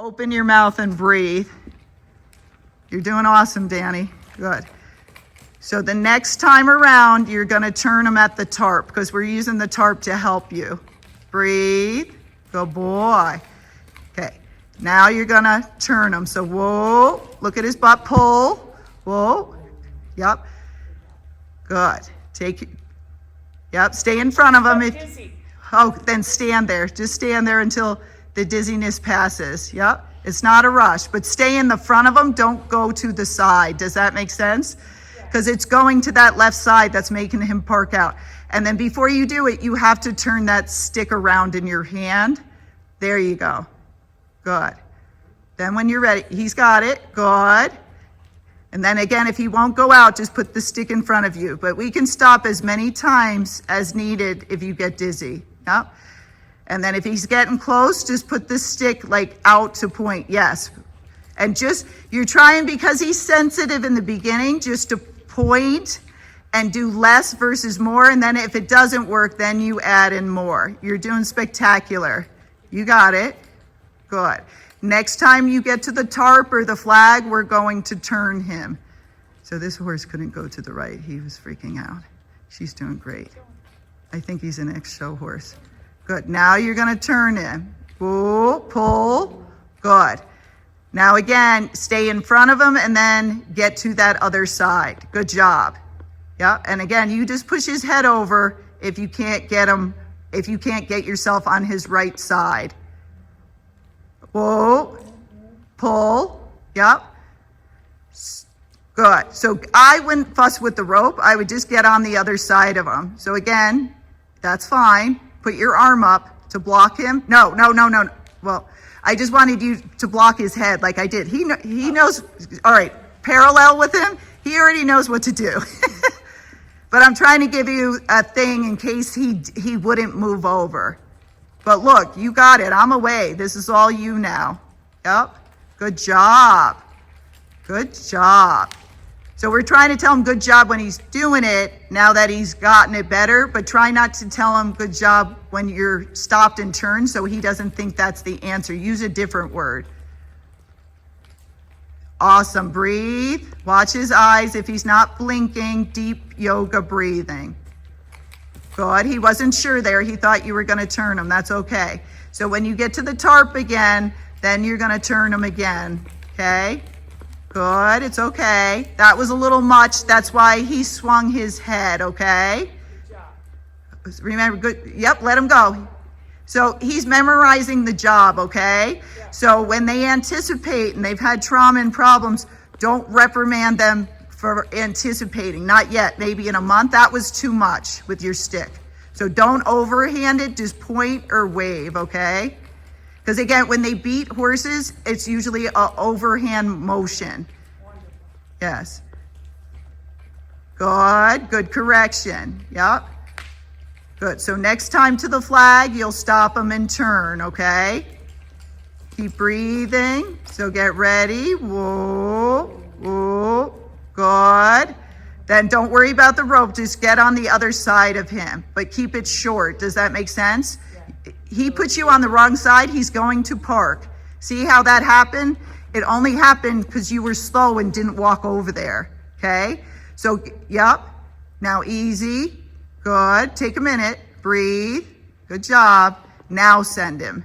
Open your mouth and breathe. You're doing awesome, Danny. Good. So the next time around, you're going to turn them at the tarp because we're using the tarp to help you. Breathe. Good boy. Okay. Now you're going to turn them. So whoa. Look at his butt. Pull. Whoa. Yep. Good. Yep. Stay in front of him. Then stand there. Just stand there until the dizziness passes. Yep. It's not a rush, but stay in the front of them. Don't go to the side. Does that make sense? Because it's going to that left side that's making him park out. And then before you do it, you have to turn that stick around in your hand. There you go. Good. Then when you're ready, he's got it. Good. And then again, if he won't go out, just put the stick in front of you. But we can stop as many times as needed if you get dizzy. Yep. And then if he's getting close, just put the stick like out to point. Yes. And just, you're trying, because he's sensitive in the beginning, just to point and do less versus more. And then if it doesn't work, then you add in more. You're doing spectacular. You got it. Good. Next time you get to the tarp or the flag, we're going to turn him. So this horse couldn't go to the right. He was freaking out. She's doing great. I think he's an ex-show horse. Good. Now you're going to turn him. Pull. Good. Now again, stay in front of him and then get to that other side. Good job. Yeah. And again, you just push his head over if you can't get him, if you can't get yourself on his right side. Whoa. Pull. Yep. Good. So I wouldn't fuss with the rope. I would just get on the other side of him. So again, that's fine. Put your arm up to block him. No. Well, I just wanted you to block his head like I did. He knows, all right, parallel with him. He already knows what to do. But I'm trying to give you a thing in case he wouldn't move over. But look, you got it. I'm away. This is all you now. Yep. Good job. Good job. So we're trying to tell him good job when he's doing it, now that he's gotten it better, but try not to tell him good job when you're stopped and turned so he doesn't think that's the answer. Use a different word. Awesome. Breathe. Watch his eyes. If he's not blinking, deep yoga breathing. Good. He wasn't sure there. He thought you were going to turn him. That's okay. So when you get to the tarp again, then you're going to turn him again. Okay? Good. It's okay. That was a little much. That's why he swung his head. Okay? Good job. Remember, good. Yep. Let him go. So he's memorizing the job. Okay? Yeah. So when they anticipate and they've had trauma and problems, don't reprimand them for anticipating. Not yet. Maybe in a month. That was too much with your stick. So don't overhand it. Just point or wave. Okay? Because again, when they beat horses, it's usually an overhand motion. Wonderful. Yes. Good. Good correction. Yep. Good. So next time to the flag, you'll stop them and turn, okay? Keep breathing. So get ready. Whoa. Whoa. Good. Then don't worry about the rope. Just get on the other side of him. But keep it short. Does that make sense? He put you on the wrong side, he's going to park. See how that happened? It only happened because you were slow and didn't walk over there, okay? So, yep. Now easy. Good. Take a minute. Breathe. Good job. Now send him.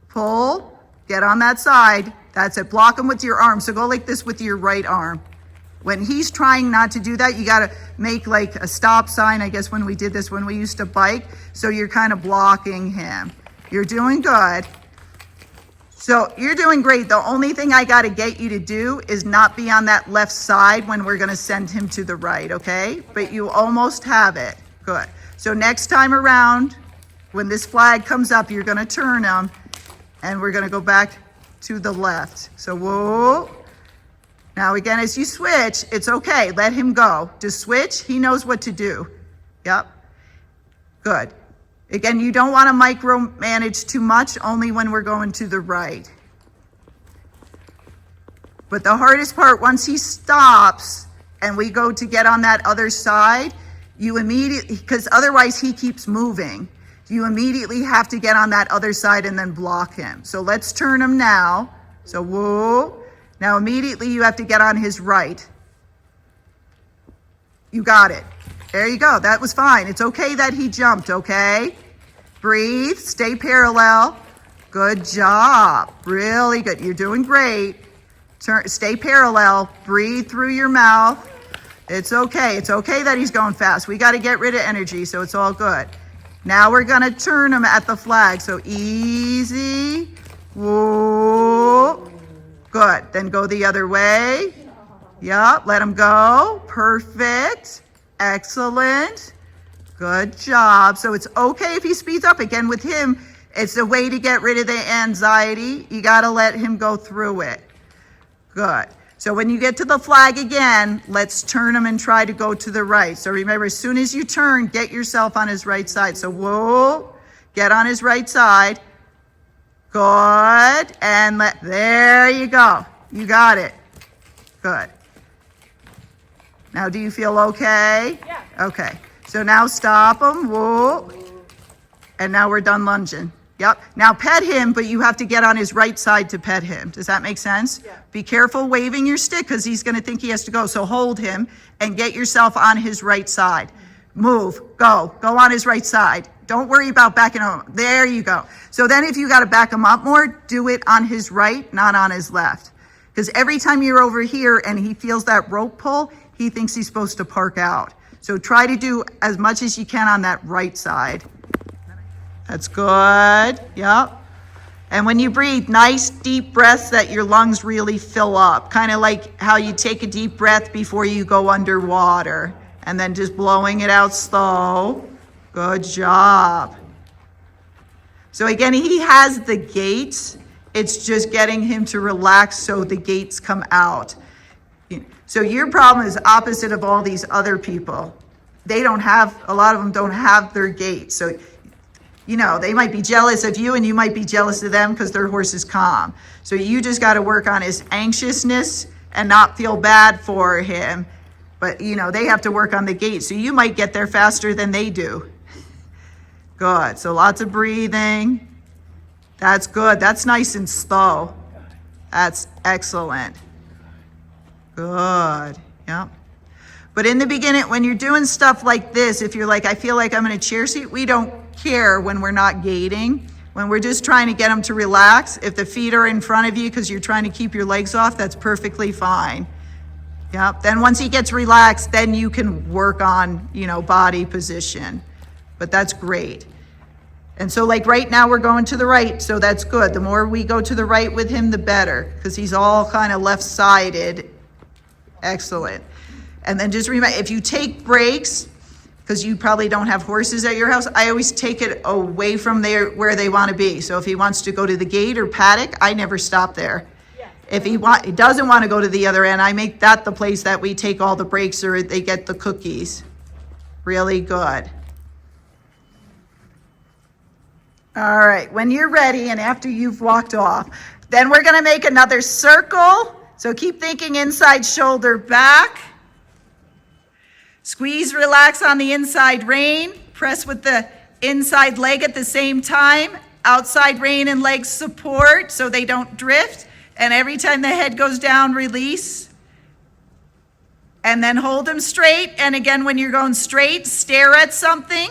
Pull. Get on that side. That's it. Block him with your arm. So go like this with your right arm. When he's trying not to do that, you got to make like a stop sign. I guess when we did this, when we used to bike. So you're kind of blocking him. You're doing good. So you're doing great. The only thing I got to get you to do is not be on that left side when we're going to send him to the right, okay? But you almost have it. Good. So next time around, when this flag comes up, you're going to turn him, and we're going to go back to the left. So whoa. Now again, as you switch, it's okay. Let him go. Just switch. He knows what to do. Yep. Good. Again, you don't want to micromanage too much, only when we're going to the right. But the hardest part, once he stops and we go to get on that other side, you immediately, because otherwise he keeps moving. you immediately have to get on that other side and then block him. So let's turn him now. So whoa. Now immediately you have to get on his right. You got it. There you go. That was fine. It's okay that he jumped, okay? Breathe. Stay parallel. Good job. Really good. You're doing great. Stay parallel. Breathe through your mouth. It's okay. It's okay that he's going fast. We got to get rid of energy, so it's all good. Now we're going to turn him at the flag. So easy. Whoa. Good. Then go the other way. Yep. Let him go. Perfect. Excellent. Good job. So it's okay if he speeds up. Again, with him, it's a way to get rid of the anxiety. You got to let him go through it. Good. So when you get to the flag again, let's turn him and try to go to the right. So remember, as soon as you turn, get yourself on his right side. So whoa, get on his right side. Good. And there you go. You got it. Good. Now, do you feel okay? Yeah. Okay. So now stop him. Whoa. And now we're done lunging. Yep. Now pet him, but you have to get on his right side to pet him. Does that make sense? Yeah. Be careful waving your stick because he's going to think he has to go. So hold him and get yourself on his right side. Move. Go. Go on his right side. Don't worry about backing him up. There you go. So then if you got to back him up more, do it on his right, not on his left. Because every time you're over here and he feels that rope pull, he thinks he's supposed to park out. So try to do as much as you can on that right side. That's good. Yep. And when you breathe, nice deep breaths that your lungs really fill up. Kind of like how you take a deep breath before you go underwater. And then just blowing it out slow. Good job. So again, he has the gates. It's just getting him to relax so the gates come out. So your problem is opposite of all these other people. They don't have, a lot of them don't have their gates. So they might be jealous of you and you might be jealous of them because their horse is calm. So you just got to work on his anxiousness and not feel bad for him. But, they have to work on the gait. So you might get there faster than they do. Good. So lots of breathing. That's good. That's nice and slow. That's excellent. Good. Yep. But in the beginning, when you're doing stuff like this, if you're like, I feel like I'm in a chair seat, we don't care when we're not gating. When we're just trying to get them to relax, if the feet are in front of you because you're trying to keep your legs off, that's perfectly fine. Yep. Then once he gets relaxed, then you can work on, body position. But that's great. And so like right now we're going to the right, so that's good. The more we go to the right with him, the better, because he's all kind of left-sided. Excellent. And then just remember, if you take breaks, because you probably don't have horses at your house, I always take it away from where they want to be. So if he wants to go to the gate or paddock, I never stop there. Yeah. If he doesn't want to go to the other end, I make that the place that we take all the breaks or they get the cookies. Really good. All right, when you're ready and after you've walked off, then we're going to make another circle. So keep thinking inside shoulder back. Squeeze, relax on the inside rein. Press with the inside leg at the same time. Outside rein and leg support so they don't drift. And every time the head goes down, release. And then hold them straight. And again, when you're going straight, stare at something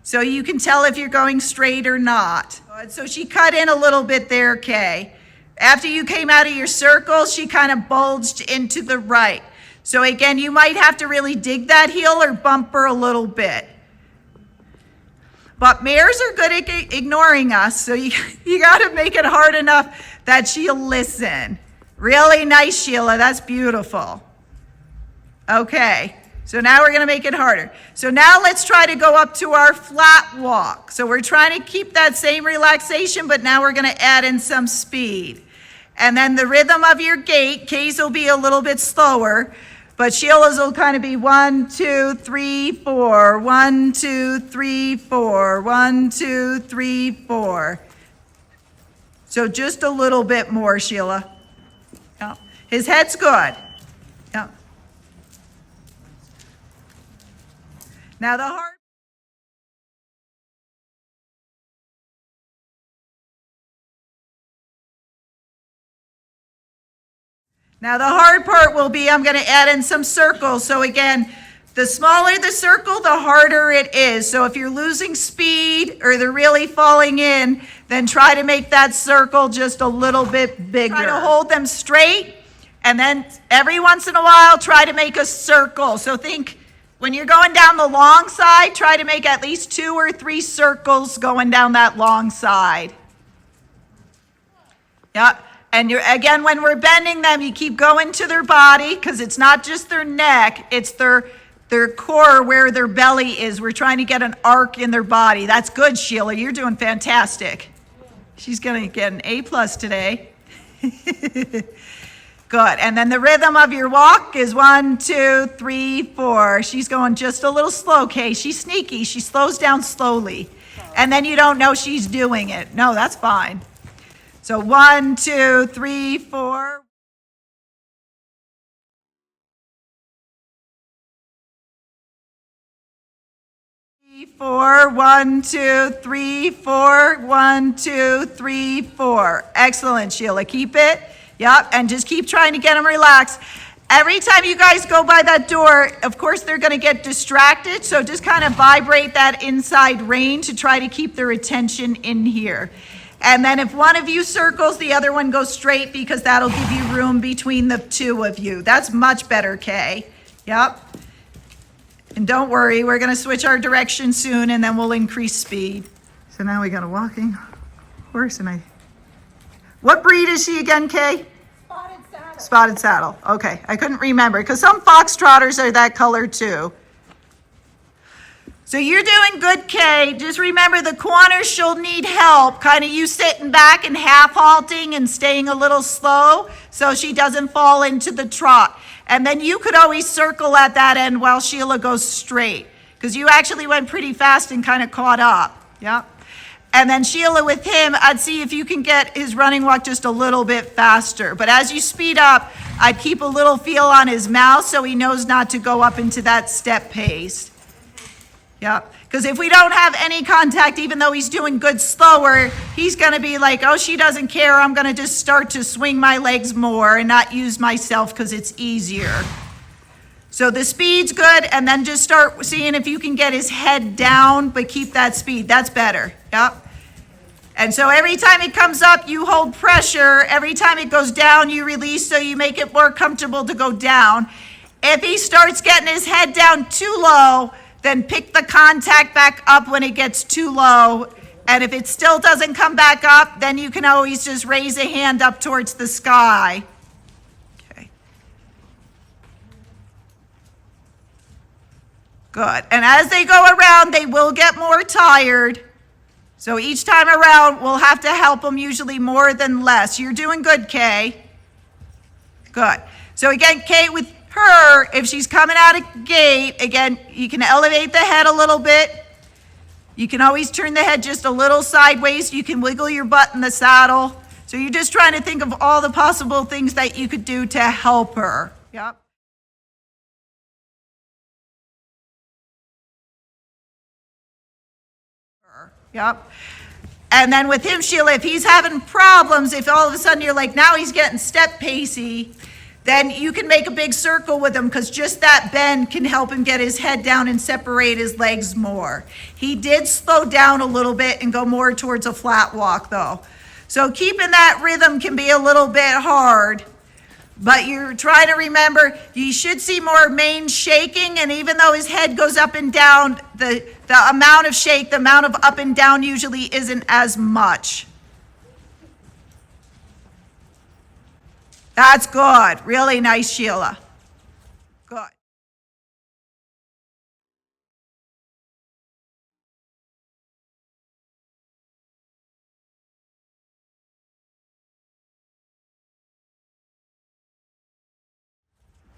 so you can tell if you're going straight or not. So she cut in a little bit there, Kay. After you came out of your circle, she kind of bulged into the right. So again, you might have to really dig that heel or bump her a little bit. But mares are good at ignoring us, so you got to make it hard enough that she'll listen. Really nice, Sheila. That's beautiful. Okay, so now we're going to make it harder. So now let's try to go up to our flat walk. So we're trying to keep that same relaxation, but now we're going to add in some speed. And then the rhythm of your gait, Kay's will be a little bit slower, but Sheila's will kind of be 1, 2, 3, 4, 1, 2, 3, 4, 1, 2, 3, 4. So just a little bit more, Sheila. Yeah. His head's good. Yeah. Now the heart. Now the hard part will be I'm going to add in some circles. So again, the smaller the circle, the harder it is. So if you're losing speed or they're really falling in, then try to make that circle just a little bit bigger. Try to hold them straight, and then every once in a while, try to make a circle. So think when you're going down the long side, try to make at least 2 or 3 circles going down that long side. Yep. And again, when we're bending them, you keep going to their body, because it's not just their neck, it's their core where their belly is. We're trying to get an arc in their body. That's good, Sheila. You're doing fantastic. She's going to get an A+ today. Good. And then the rhythm of your walk is 1, 2, 3, 4. She's going just a little slow, Kay. She's sneaky. She slows down slowly. And then you don't know she's doing it. No, that's fine. So 1, 2, 3, 4. 4, 1, 2, 3, 4, 1, 2, 3, 4. Excellent, Sheila. Keep it. Yep, and just keep trying to get them relaxed. Every time you guys go by that door, of course, they're going to get distracted, so just kind of vibrate that inside rein to try to keep their attention in here. And then if one of you circles, the other one goes straight, because that'll give you room between the two of you. That's much better, Kay. Yep. And don't worry, we're going to switch our direction soon, and then we'll increase speed. So now we got a walking horse, and what breed is she again, Kay? Spotted saddle. Spotted saddle. Okay, I couldn't remember, because some foxtrotters are that color too. So you're doing good, Kay. Just remember, the corners, she'll need help. Kind of you sitting back and half halting and staying a little slow so she doesn't fall into the trot. And then you could always circle at that end while Sheila goes straight, because you actually went pretty fast and kind of caught up. Yep. And then Sheila with him, I'd see if you can get his running walk just a little bit faster. But as you speed up, I'd keep a little feel on his mouth so he knows not to go up into that step pace. Yep. Because if we don't have any contact, even though he's doing good slower, he's going to be like, oh, she doesn't care. I'm going to just start to swing my legs more and not use myself because it's easier. So the speed's good, and then just start seeing if you can get his head down, but keep that speed. That's better. Yep. And so every time it comes up, you hold pressure. Every time it goes down, you release, so you make it more comfortable to go down. If he starts getting his head down too low, then pick the contact back up when it gets too low. And if it still doesn't come back up, then you can always just raise a hand up towards the sky. Okay. Good. And as they go around, they will get more tired. So each time around, we'll have to help them, usually more than less. You're doing good, Kay. Good. So again, Kay, with her, if she's coming out of gait, again, you can elevate the head a little bit. You can always turn the head just a little sideways. You can wiggle your butt in the saddle. So you're just trying to think of all the possible things that you could do to help her. Yep. Yep. And then with him, Sheila, if he's having problems, if all of a sudden you're like, now he's getting step pacey, then you can make a big circle with him, because just that bend can help him get his head down and separate his legs more. He did slow down a little bit and go more towards a flat walk, though. So keeping that rhythm can be a little bit hard, but you're trying to remember, you should see more mane shaking, and even though his head goes up and down, the amount of shake, the amount of up and down usually isn't as much. That's good. Really nice, Sheila. Good.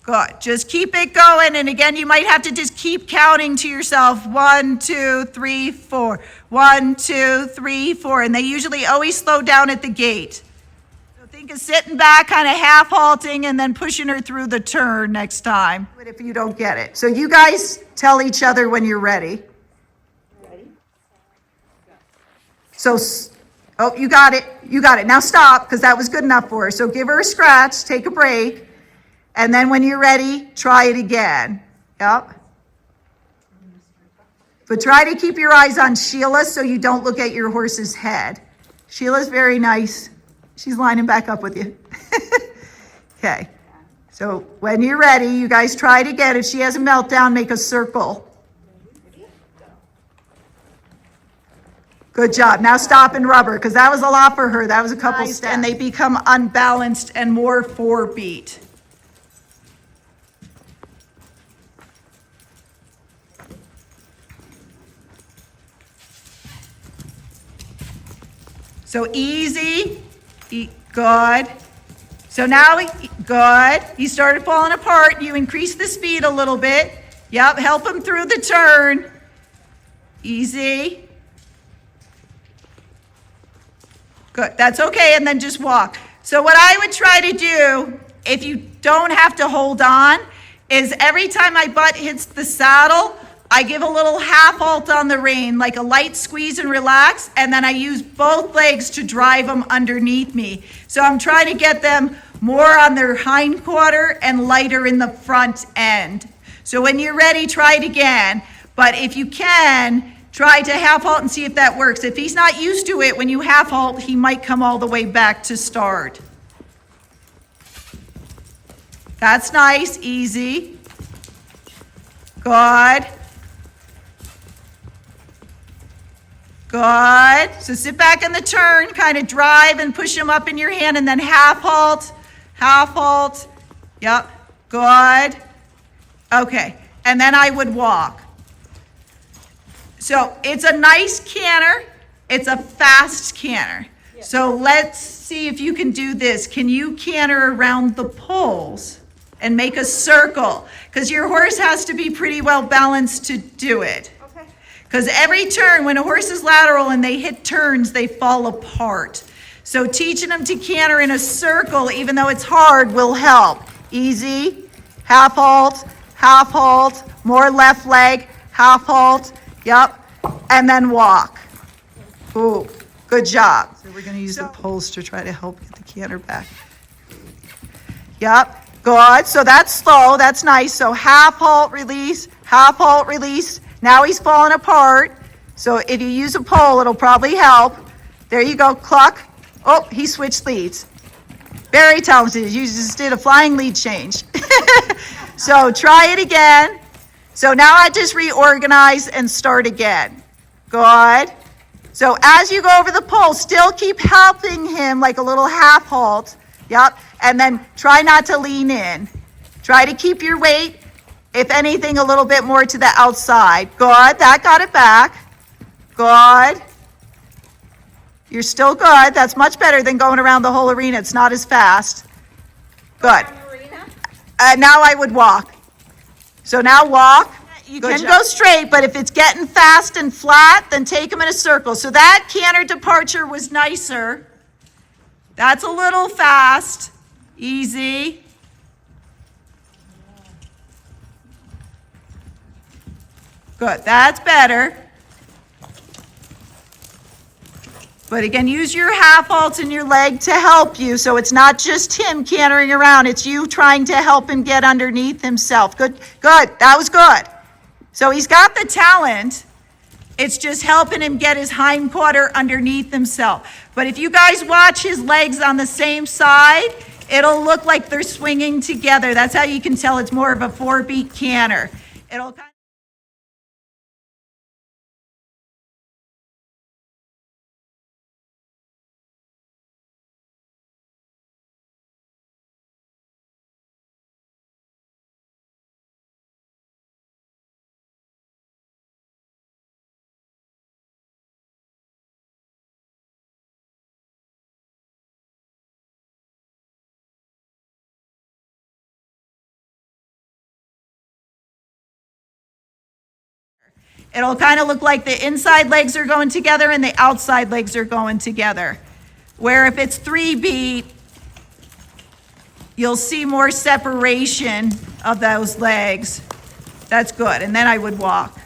Good. Just keep it going. And again, you might have to just keep counting to yourself. 1, 2, 3, 4. 1, 2, 3, 4. And they usually always slow down at the gate. So think of sitting back, kind of half halting, and then pushing her through the turn next time. But if you don't get it. So you guys tell each other when you're ready. Ready? So, oh, you got it. You got it. Now stop, because that was good enough for her. So give her a scratch. Take a break. And then when you're ready, try it again. Yep. But try to keep your eyes on Sheila so you don't look at your horse's head. Sheila's very nice. She's lining back up with you. Okay. So when you're ready, you guys try it again. If she has a meltdown, make a circle. Good job. Now stop and rubber, because that was a lot for her. That was a couple steps. And they become unbalanced and more 4-beat. So easy, good. So now, good. You started falling apart. You increase the speed a little bit. Yep, help him through the turn. Easy. Good, that's okay, and then just walk. So what I would try to do, if you don't have to hold on, is every time my butt hits the saddle, I give a little half halt on the rein, like a light squeeze and relax, and then I use both legs to drive them underneath me. So I'm trying to get them more on their hind quarter and lighter in the front end. So when you're ready, try it again. But if you can, try to half halt and see if that works. If he's not used to it, when you half halt, he might come all the way back to start. That's nice, easy. Good. Good. So sit back in the turn, kind of drive and push him up in your hand, and then half halt, half halt. Yep. Good. Okay. And then I would walk. So it's a nice canter. It's a fast canter. Yeah. So let's see if you can do this. Can you canter around the poles and make a circle? Because your horse has to be pretty well balanced to do it. Because every turn, when a horse is lateral and they hit turns, they fall apart. So teaching them to canter in a circle, even though it's hard, will help. Easy, half halt, more left leg, half halt, yep, and then walk. Ooh, good job. So we're gonna use the poles to try to help get the canter back. Yep, good, so that's slow, that's nice. So half halt, release, Now he's falling apart. So if you use a pole, it'll probably help. There you go, cluck. Oh, he switched leads. Very talented. You just did a flying lead change. So try it again. So now I just reorganize and start again. Good. So as you go over the pole, still keep helping him like a little half halt. Yep. And then try not to lean in. Try to keep your weight, if anything, a little bit more to the outside. Good. That got it back. Good. You're still good. That's much better than going around the whole arena. It's not as fast. Good. Now I would walk. So now walk. You can go straight, but if it's getting fast and flat, then take them in a circle. So that canter departure was nicer. That's a little fast. Easy. Good, that's better. But again, use your half halts in your leg to help you. So it's not just him cantering around, it's you trying to help him get underneath himself. Good, good, that was good. So he's got the talent. It's just helping him get his hind quarter underneath himself. But if you guys watch his legs on the same side, it'll look like they're swinging together. That's how you can tell it's more of a 4-beat canter. It'll kind It'll kind of look like the inside legs are going together and the outside legs are going together. Where if it's 3-beat, you'll see more separation of those legs. That's good. And then I would walk.